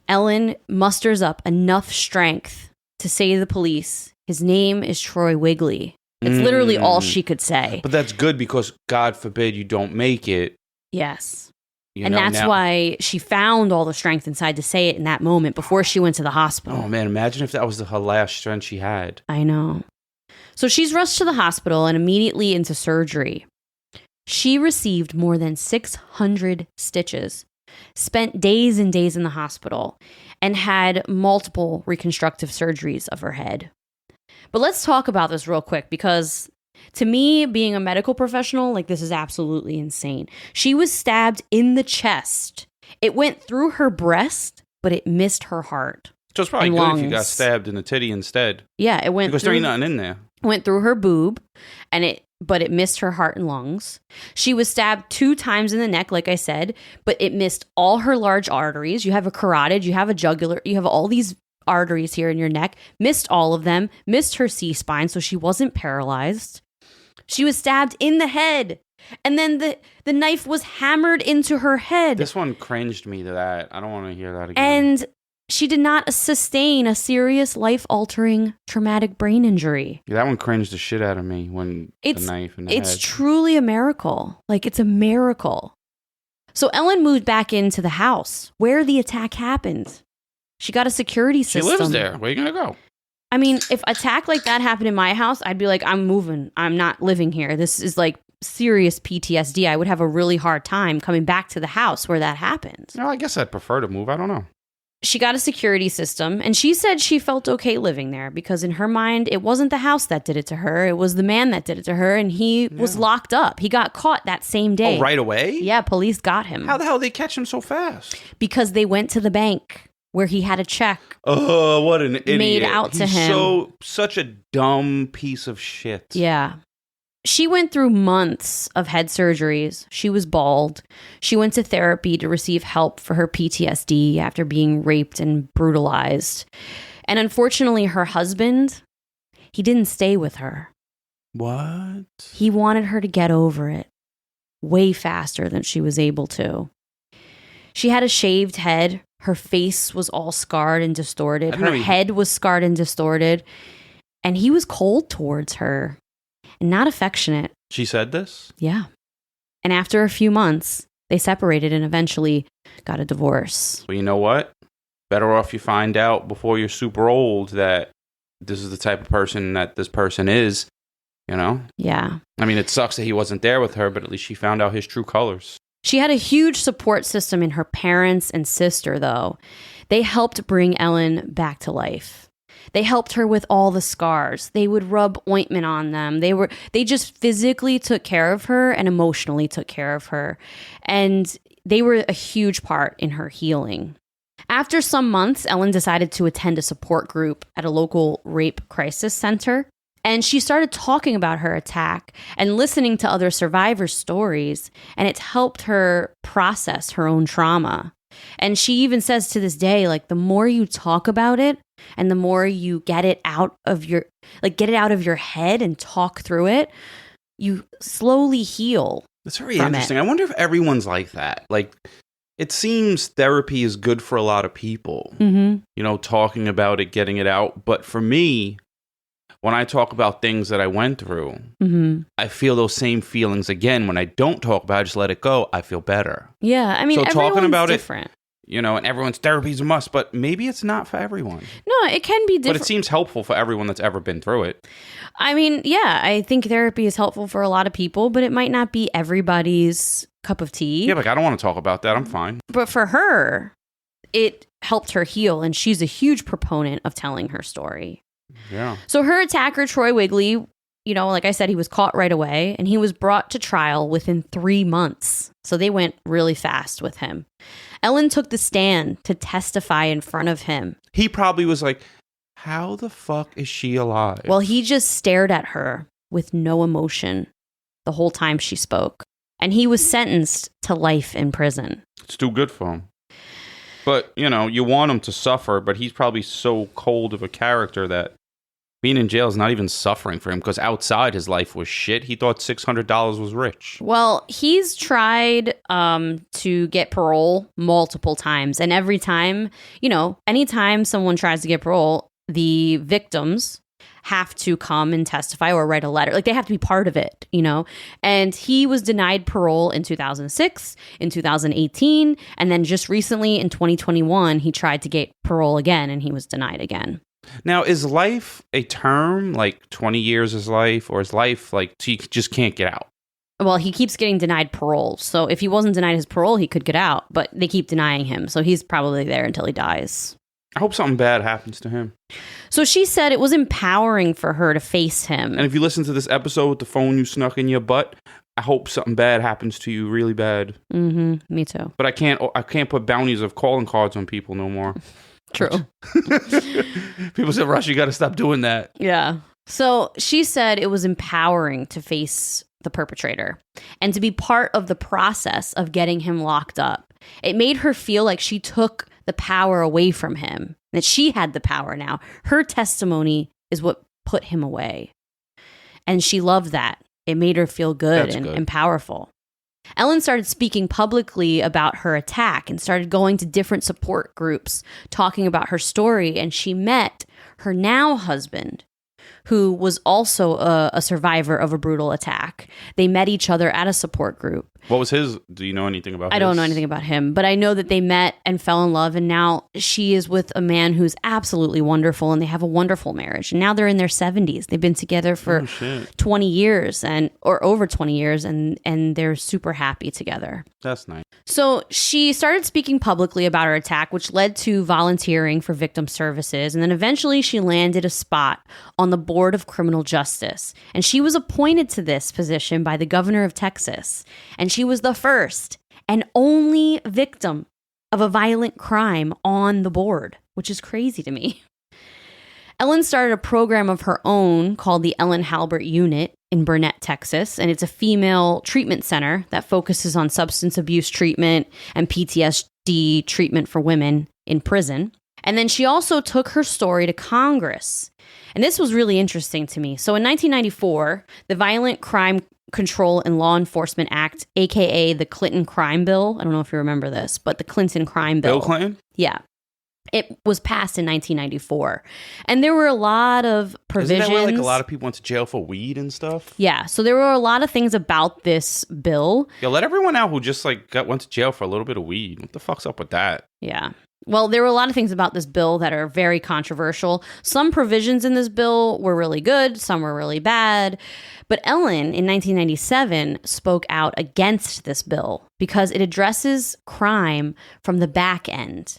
Ellen musters up enough strength to say to the police, his name is Troy Wigley. It's literally all she could say. But that's good because God forbid you don't make it. Yes. That's why she found all the strength inside to say it in that moment before she went to the hospital. Oh, man. Imagine if that was her last strength she had. I know. So she's rushed to the hospital and immediately into surgery. She received more than 600 stitches, spent days and days in the hospital, and had multiple reconstructive surgeries of her head. But let's talk about this real quick because to me, being a medical professional, like, this is absolutely insane. She was stabbed in the chest. It went through her breast, but it missed her heart. So it's probably good if you got stabbed in the titty instead. Yeah, it went because there ain't nothing in there. Went through her boob, but it missed her heart and lungs. She was stabbed 2 times in the neck, like I said, but it missed all her large arteries. You have a carotid, you have a jugular, you have all these arteries here in your neck. Missed all of them, missed her C-spine, so she wasn't paralyzed. She was stabbed in the head, and then the knife was hammered into her head. This one cringed me to that. I don't want to hear that again. And she did not sustain a serious life-altering traumatic brain injury. Yeah, that one cringed the shit out of me when the knife in the head. It's truly a miracle. Like, it's a miracle. So Ellen moved back into the house where the attack happened. She got a security system. She lives there. Where are you going to go? I mean, if an attack like that happened in my house, I'd be like, I'm moving. I'm not living here. This is like serious PTSD. I would have a really hard time coming back to the house where that happened. No, I guess I'd prefer to move. I don't know. She got a security system, and she said she felt okay living there because in her mind, it wasn't the house that did it to her. It was the man that did it to her, and he was locked up. He got caught that same day. Oh, right away? Yeah, police got him. How the hell did they catch him so fast? Because they went to the bank. where he had a check Oh, what an idiot. made out to He's him. Such a dumb piece of shit. Yeah. She went through months of head surgeries. She was bald. She went to therapy to receive help for her PTSD after being raped and brutalized. And unfortunately, her husband, he didn't stay with her. What? He wanted her to get over it way faster than she was able to. She had a shaved head. Her face was all scarred and distorted. Her head was scarred and distorted. And he was cold towards her and not affectionate. She said this? Yeah. And after a few months, they separated and eventually got a divorce. Well, you know what? Better off you find out before you're super old that this is the type of person that this person is, you know? Yeah. I mean, it sucks that he wasn't there with her, but at least she found out his true colors. She had a huge support system in her parents and sister, though. They helped bring Ellen back to life. They helped her with all the scars. They would rub ointment on them. They just physically took care of her and emotionally took care of her. And they were a huge part in her healing. After some months, Ellen decided to attend a support group at a local rape crisis center. And she started talking about her attack and listening to other survivors' stories. And it's helped her process her own trauma. And she even says to this day, like, the more you talk about it and the more you get it out of your head and talk through it, you slowly heal. That's very interesting. I wonder if everyone's like that. Like, it seems therapy is good for a lot of people, you know, talking about it, getting it out. But for me, when I talk about things that I went through, I feel those same feelings again. When I don't talk about it, just let it go, I feel better. Yeah, I mean, so talking about different. You know, and everyone's therapy is a must, but maybe it's not for everyone. No, it can be different. But it seems helpful for everyone that's ever been through it. I mean, yeah, I think therapy is helpful for a lot of people, but it might not be everybody's cup of tea. Yeah, like, I don't want to talk about that. I'm fine. But for her, it helped her heal, and she's a huge proponent of telling her story. Yeah. So her attacker, Troy Wigley, you know, like I said, he was caught right away, and he was brought to trial within 3 months. So they went really fast with him. Ellen took the stand to testify in front of him. He probably was like, how the fuck is she alive? Well, he just stared at her with no emotion the whole time she spoke. And he was sentenced to life in prison. It's too good for him. But, you know, you want him to suffer, but he's probably so cold of a character that being in jail is not even suffering for him, because outside his life was shit. He thought $600 was rich. Well, he's tried to get parole multiple times. And every time, you know, anytime someone tries to get parole, the victims have to come and testify or write a letter. Like, they have to be part of it, you know? And he was denied parole in 2006, in 2018, and then just recently in 2021, he tried to get parole again, and he was denied again. Now, is life a term, like 20 years is life, or is life like he just can't get out? Well, he keeps getting denied parole. So if he wasn't denied his parole, he could get out, but they keep denying him. So he's probably there until he dies. I hope something bad happens to him. So she said it was empowering for her to face him. And if you listen to this episode with the phone you snuck in your butt, I hope something bad happens to you really bad. Me too. But I can't put bounties of calling cards on people no more. True. People said, Russ, you got to stop doing that. Yeah. So she said it was empowering to face the perpetrator and to be part of the process of getting him locked up. It made her feel like she took the power away from him, that she had the power now. Her testimony is what put him away. And she loved that. It made her feel good and powerful. Ellen started speaking publicly about her attack and started going to different support groups, talking about her story. And she met her now husband, who was also a survivor of a brutal attack. They met each other at a support group. What was his? Do you know anything about his? I don't know anything about him, but I know that they met and fell in love, and now she is with a man who's absolutely wonderful, and they have a wonderful marriage. And now they're in their 70s. They've been together for 20 years or over 20 years, and they're super happy together. That's nice. So she started speaking publicly about her attack, which led to volunteering for victim services. And then eventually she landed a spot on the Board of Criminal Justice. And she was appointed to this position by the governor of Texas. And she was the first and only victim of a violent crime on the board, which is crazy to me. Ellen started a program of her own called the Ellen Halbert Unit in Burnett, Texas, and it's a female treatment center that focuses on substance abuse treatment and PTSD treatment for women in prison. And then she also took her story to Congress. And this was really interesting to me. So in 1994, the Violent Crime Control and Law Enforcement Act, a.k.a. the Clinton Crime Bill. I don't know if you remember this, but the Clinton Crime Bill. Bill Clinton? Yeah. It was passed in 1994. And there were a lot of provisions. Isn't that where, like, a lot of people went to jail for weed and stuff? Yeah. So there were a lot of things about this bill. Yeah, let everyone out who just, like, went to jail for a little bit of weed. What the fuck's up with that? Yeah. Well, there were a lot of things about this bill that are very controversial. Some provisions in this bill were really good. Some were really bad. But Ellen, in 1997, spoke out against this bill because it addresses crime from the back end.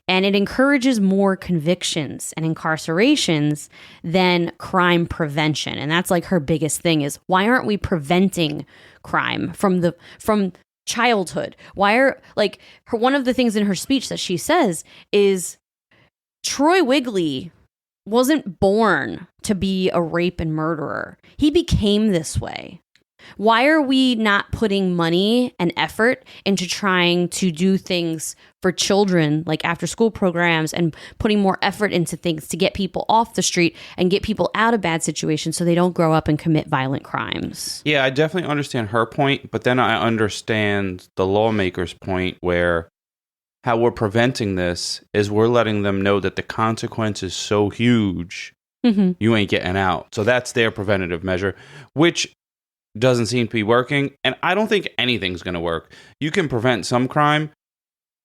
And it encourages more convictions and incarcerations than crime prevention. And that's like her biggest thing is, why aren't we preventing crime from childhood? Why are, like, one of the things in her speech that she says is Troy Wigley wasn't born to be a rape and murderer. He became this way. Why are we not putting money and effort into trying to do things for children, like after school programs, and putting more effort into things to get people off the street and get people out of bad situations so they don't grow up and commit violent crimes? Yeah, I definitely understand her point, but then I understand the lawmaker's point where how we're preventing this is we're letting them know that the consequence is so huge, you ain't getting out. So that's their preventative measure, which doesn't seem to be working. And I don't think anything's going to work. You can prevent some crime,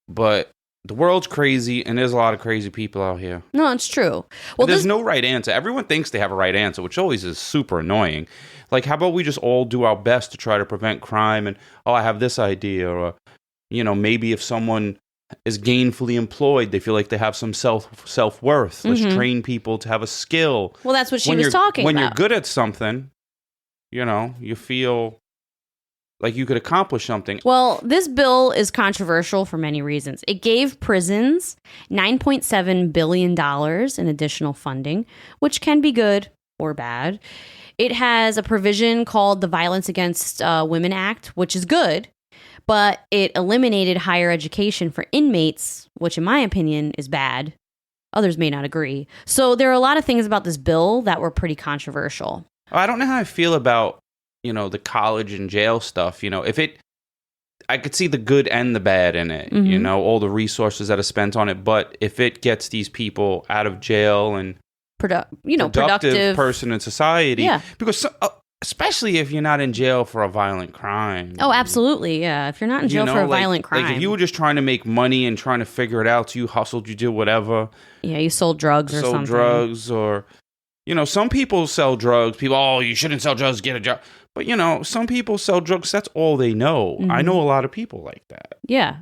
but the world's crazy and there's a lot of crazy people out here. No, it's true. Well, there's no right answer. Everyone thinks they have a right answer, which always is super annoying. Like, how about we just all do our best to try to prevent crime? And, oh, I have this idea. Or, you know, maybe if someone is gainfully employed, they feel like they have some self-worth. Let's train people to have a skill. Well, that's what she was talking about. When you're good at something, you know, you feel like you could accomplish something. Well, this bill is controversial for many reasons. It gave prisons $9.7 billion in additional funding, which can be good or bad. It has a provision called the Violence Against Women Act, which is good, but it eliminated higher education for inmates, which in my opinion is bad. Others may not agree. So there are a lot of things about this bill that were pretty controversial. I don't know how I feel about, you know, the college and jail stuff. You know, I could see the good and the bad in it, you know, all the resources that are spent on it. But if it gets these people out of jail and productive person in society, because especially if you're not in jail for a violent crime. Oh, absolutely. Yeah. If you're not in jail for a violent crime. Like if you were just trying to make money and trying to figure it out, so you hustled, you did whatever. Yeah. You sold drugs or something. Or, you know, some people sell drugs. People, oh, you shouldn't sell drugs, get a job. But, you know, some people sell drugs. That's all they know. I know a lot of people like that. Yeah.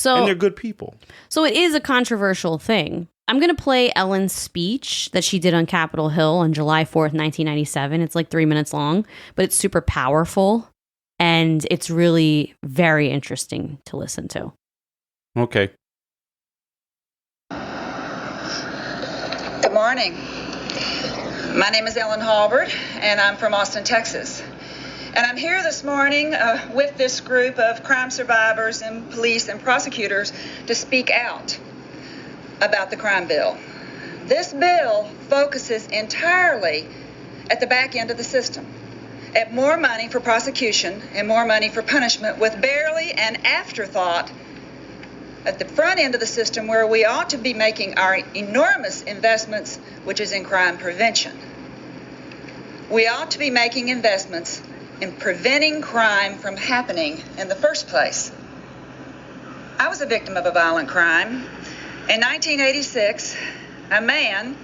And they're good people. So it is a controversial thing. I'm going to play Ellen's speech that she did on Capitol Hill on July 4th, 1997. It's like 3 minutes long, but it's super powerful. And it's really very interesting to listen to. Okay. Good morning. My name is Ellen Halbert, and I'm from Austin, Texas. And I'm here this morning with this group of crime survivors and police and prosecutors to speak out about the crime bill. This bill focuses entirely at the back end of the system, at more money for prosecution and more money for punishment, with barely an afterthought at the front end of the system where we ought to be making our enormous investments, which is in crime prevention. We ought to be making investments in preventing crime from happening in the first place. I was a victim of a violent crime. In 1986, a man,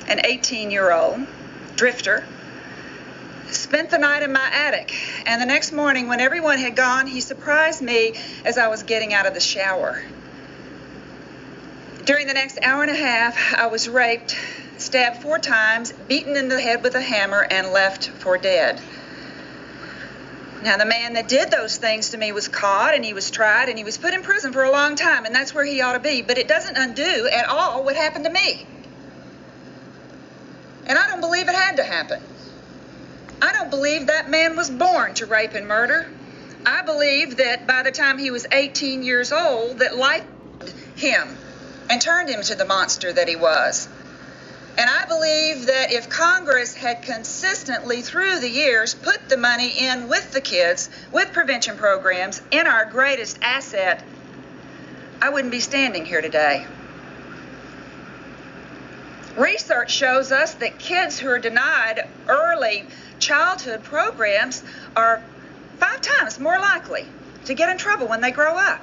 an 18-year-old drifter, spent the night in my attic, and the next morning when everyone had gone, he surprised me as I was getting out of the shower. During the next hour and a half, I was raped, stabbed 4 times, beaten in the head with a hammer, and left for dead. Now, the man that did those things to me was caught, and he was tried, and he was put in prison for a long time, and that's where he ought to be. But it doesn't undo at all what happened to me. And I don't believe it had to happen. I don't believe that man was born to rape and murder. I believe that by the time he was 18 years old, that life him and turned him to the monster that he was. And I believe that if Congress had consistently through the years put the money in with the kids, with prevention programs, in our greatest asset, I wouldn't be standing here today. Research shows us that kids who are denied early childhood programs are 5 times more likely to get in trouble when they grow up.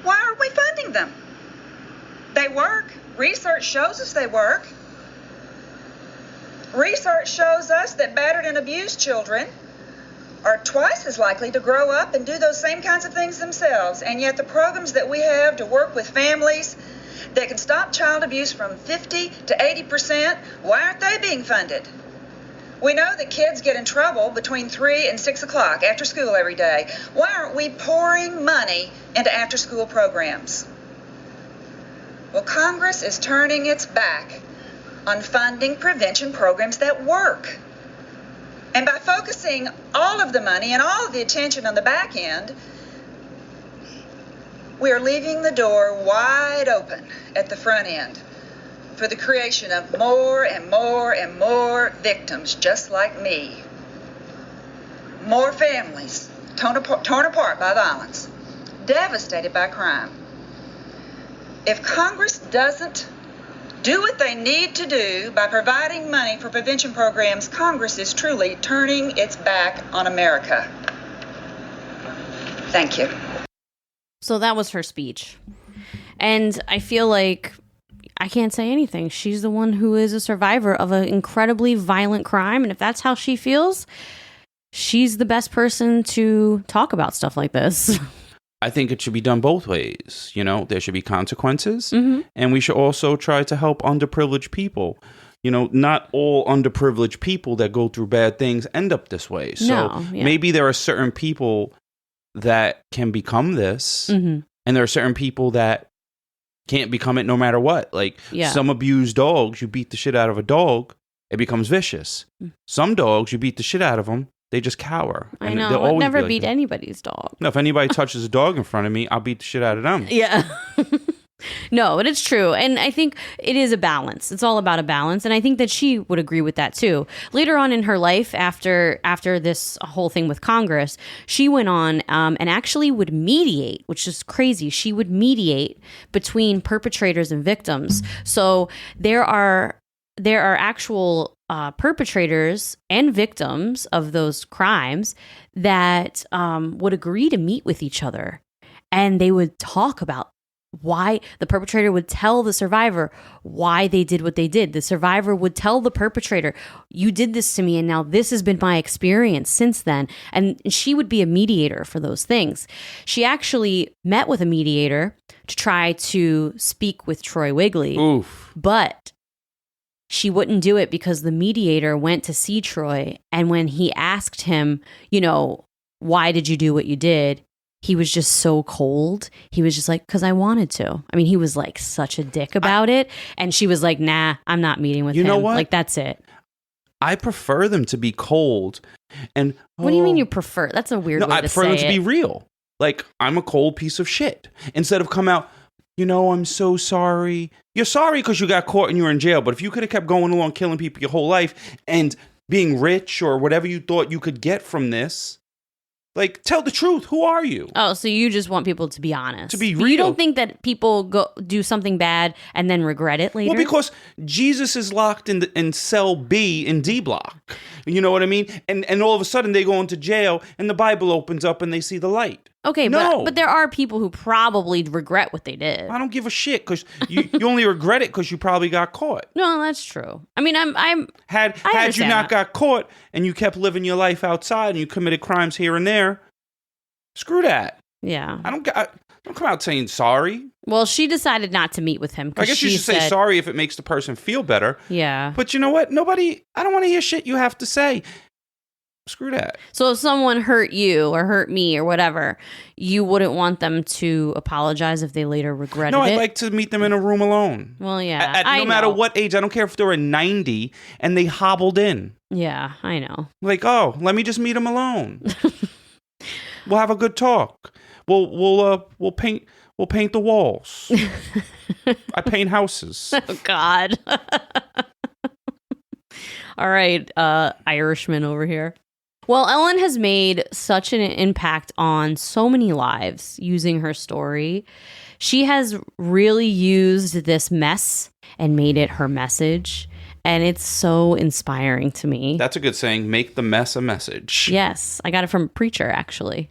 Why aren't we funding them? They work. Research shows us they work. Research shows us that battered and abused children are twice as likely to grow up and do those same kinds of things themselves. And yet the programs that we have to work with families that can stop child abuse from 50 to 80%, why aren't they being funded? We know that kids get in trouble between 3 and 6 o'clock after school every day. Why aren't we pouring money into after-school programs? Well, Congress is turning its back on funding prevention programs that work. And by focusing all of the money and all of the attention on the back end, we are leaving the door wide open at the front end for the creation of more and more and more victims just like me. More families torn apart by violence, devastated by crime. If Congress doesn't do what they need to do by providing money for prevention programs, Congress is truly turning its back on America. Thank you. So that was her speech. And I feel like I can't say anything. She's the one who is a survivor of an incredibly violent crime. And if that's how she feels, she's the best person to talk about stuff like this. I think it should be done both ways. You know, there should be consequences, and we should also try to help underprivileged people. You know, not all underprivileged people that go through bad things end up this way. So maybe there are certain people that can become this, and there are certain people that can't become it no matter what. Like some abused dogs, you beat the shit out of a dog, it becomes vicious. Some dogs, you beat the shit out of them, they just cower. I know. I'd never beat anybody's dog. No, if anybody touches a dog in front of me, I'll beat the shit out of them. Yeah. No, but it's true. And I think it is a balance. It's all about a balance. And I think that she would agree with that too. Later on in her life, after this whole thing with Congress, she went on and actually would mediate, which is crazy. She would mediate between perpetrators and victims. So there are actual perpetrators and victims of those crimes that would agree to meet with each other, and they would talk about why the perpetrator would tell the survivor why they did what they did. The survivor would tell the perpetrator, you did this to me, and now this has been my experience since then. And she would be a mediator for those things. She actually met with a mediator to try to speak with Troy Wigley. Oof. But she wouldn't do it because the mediator went to see Troy. And when he asked him, you know, why did you do what you did? He was just so cold. He was just like, because I wanted to. I mean, he was like such a dick about it. And she was like, nah, I'm not meeting with him. You know what? Like, that's it. I prefer them to be cold. And what do you mean you prefer? That's a weird way to say it. I prefer them to be real. Like, I'm a cold piece of shit. Instead of come out, you know, I'm so sorry. You're sorry because you got caught and you were in jail. But if you could have kept going along killing people your whole life and being rich or whatever you thought you could get from this, like, tell the truth. Who are you? Oh, so you just want people to be honest. To be real. But you don't think that people do something bad and then regret it later? Well, because Jesus is locked in cell B in D block. You know what I mean? And all of a sudden they go into jail and the Bible opens up and they see the light. Okay, but there are people who probably regret what they did. I don't give a shit because you only regret it because you probably got caught. No, that's true. I mean, Had you not got caught and you kept living your life outside and you committed crimes here and there, screw that. Yeah. I don't come out saying sorry. Well, she decided not to meet with him. I guess you should say sorry if it makes the person feel better. Yeah. But you know what? I don't want to hear shit you have to say. screw that. So if someone hurt you or hurt me or whatever, you wouldn't want them to apologize if they later regretted it? No, I'd like to meet them in a room alone. Well, yeah. No matter what age. I don't care if they're 90 and they hobbled in. Yeah, I know. Like, oh, let me just meet them alone. We'll have a good talk. We'll paint the walls. I paint houses. Oh, God. All right, Irishman over here. Well, Ellen has made such an impact on so many lives using her story. She has really used this mess and made it her message. And it's so inspiring to me. That's a good saying. Make the mess a message. Yes, I got it from a preacher, actually.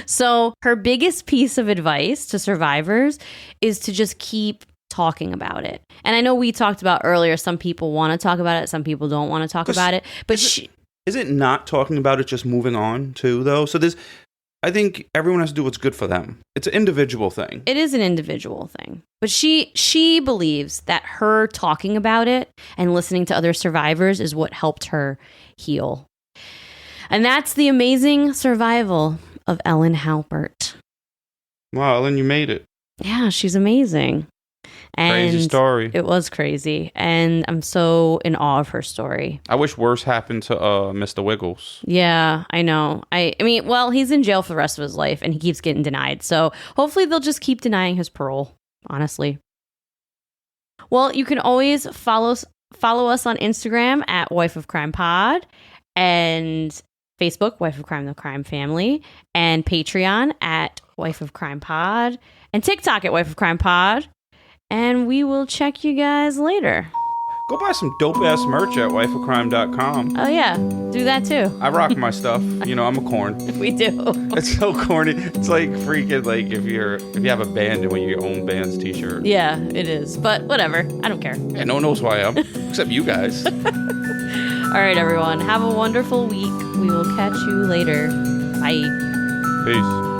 So her biggest piece of advice to survivors is to just keep talking about it. And I know we talked about earlier, some people want to talk about it, some people don't want to talk about it. But is it not talking about it just moving on too, though? So I think everyone has to do what's good for them. It's an individual thing. It is an individual thing. But she believes that her talking about it and listening to other survivors is what helped her heal. And that's the amazing survival of Ellen Halbert. Wow, Ellen, you made it. Yeah, she's amazing. And crazy story. It was crazy. And I'm so in awe of her story. I wish worse happened to Mr. Wiggles. Yeah, I know. I mean, well, he's in jail for the rest of his life and he keeps getting denied. So hopefully they'll just keep denying his parole, honestly. Well, you can always follow us on Instagram at Wife of Crime Pod and Facebook, Wife of Crime, the Crime Family, and Patreon at Wife of Crime Pod and TikTok at Wife of Crime Pod. And we will check you guys later. Go buy some dope-ass merch at wifeofcrime.com. Oh, yeah. Do that, too. I rock my stuff. You know, I'm a corn. We do. It's so corny. It's like freaking like if you have a band and wear your own band's t-shirt. Yeah, it is. But whatever. I don't care. Yeah, no one knows who I am. Except you guys. All right, everyone. Have a wonderful week. We will catch you later. Bye. Peace.